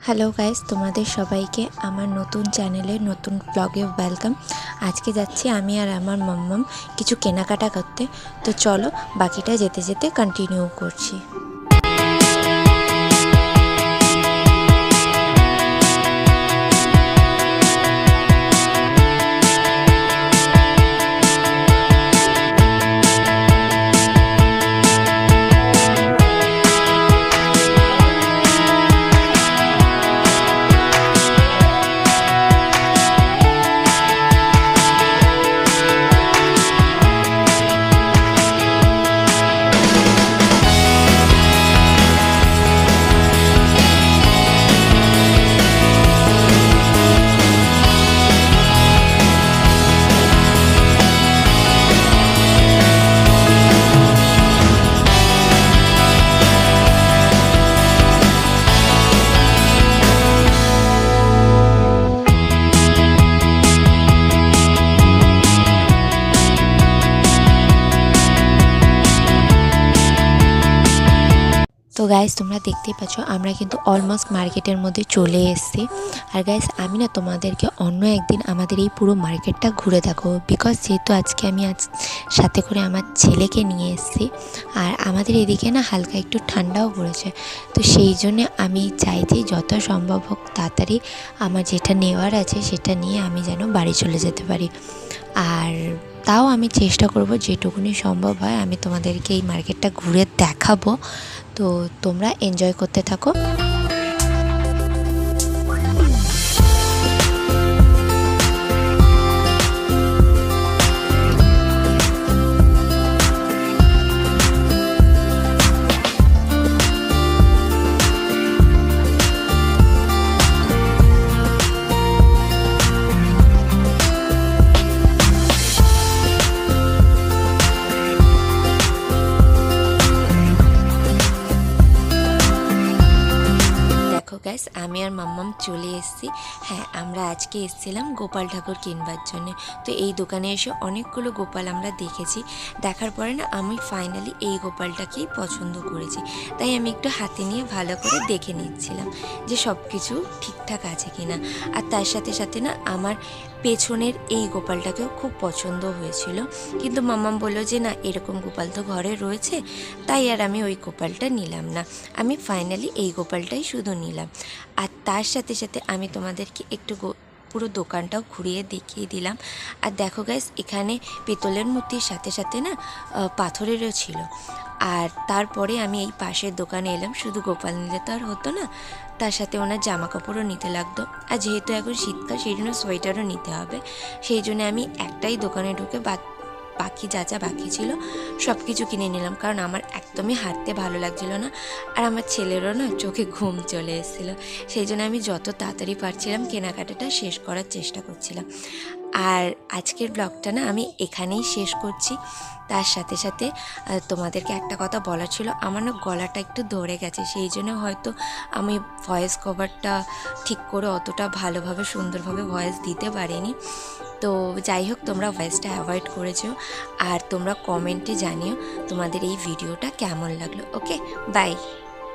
Hello guys, তোমাদের সবাইকে আমার নতুন চ্যানেলে নতুন ব্লগে ওয়েলকাম। আজকে যাচ্ছি আমি আর আমার মাম্মাম কিছু কেনাকাটা করতে। তো চলো বাকিটা যেতে যেতে কন্টিনিউ করছি। তো গাইস, তোমরা দেখতেই পাচ্ছ আমরা কিন্তু অলমোস্ট মার্কেটের মধ্যে চলে এসেছি। আর গাইস, আমি না তোমাদেরকে অন্য একদিন আমাদের এই পুরো মার্কেটটা ঘুরে দেখাবো, বিকজ যেহেতু আজকে আমি সাথে করে আমার ছেলেকে নিয়ে এসেছি। আর আমাদের এদিকে না হালকা একটু ঠান্ডাও পড়েছে, তো সেই জন্যে আমি চাইছি যত সম্ভব হোক তাড়াতাড়ি আমার যেটা নেওয়ার আছে সেটা নিয়ে আমি যেন বাড়ি চলে যেতে পারি। আর তাও আমি চেষ্টা করব যেটুকুনি সম্ভব হয় আমি তোমাদেরকে এই মার্কেটটা ঘুরে দেখাবো। তো তোমরা এনজয় করতে থাকো। গাইস, আমি আর মাম্মাম চলে এসেছি। হ্যাঁ, আমরা আজকে এসেছিলাম গোপাল ঠাকুর কিনবার জন্য। তো এই দোকানে এসে অনেকগুলো গোপাল আমরা দেখেছি। দেখার পরে না আমি ফাইনালি এই গোপালটাকেই পছন্দ করেছি। তাই আমি একটু হাতে নিয়ে ভালো করে দেখে নিচ্ছিলাম যে সব কিছু ঠিকঠাক আছে কিনা। আর তার সাথে সাথে না আমার পেছনের এই গোপালটাকেও খুব পছন্দ হয়েছিল, কিন্তু মাম্মাম বললো যে না, এরকম গোপাল তো ঘরে রয়েছে, তাই আর আমি ওই গোপালটা নিলাম না। আমি ফাইনালি এই গোপালটাই শুধু নিলাম। আর তার সাথে সাথে আমি তোমাদেরকে একটু পুরো দোকানটাও ঘুরিয়ে দেখিয়ে দিলাম। আর দেখো গাইস, এখানে পিতলের মূর্তির সাথে সাথে না পাথরেরও ছিল। আর তারপরে আমি এই পাশের দোকানে এলাম। শুধু গোপাল নিলে তো আর হতো না, তার সাথে ওনার জামা কাপড়ও নিতে লাগতো। আর যেহেতু এখন শীতকাল, সেই জন্য সোয়েটারও নিতে হবে। সেই জন্য আমি একটাই দোকানে ঢুকে বাকি যা যা বাকি ছিল সব কিছু কিনে নিলাম, কারণ আমার একদমই হাঁটতে ভালো লাগছিল না। আর আমার ছেলেরও না চোখে ঘুম চলে এসেছিল। সেই জন্য আমি যত তাড়াতাড়ি পারছিলাম কেনাকাটাটা শেষ করার চেষ্টা করছিলাম। আর আজকের ব্লগটা না আমি এখানেই শেষ করছি। তার সাথে সাথে তোমাদেরকে একটা কথা বলার ছিল, আমার না গলাটা একটু ধরে গেছে, সেই জন্য হয়তো আমি ভয়েস কভারটা ঠিক করে অতটা ভালোভাবে সুন্দরভাবে ভয়েস দিতে পারিনি। তো যাই হোক, তোমরা ভয়েসটা অ্যাভয়েড করেছো। আর তোমরা কমেন্টে জানিও তোমাদের এই ভিডিওটা কেমন লাগলো। ওকে, বাই।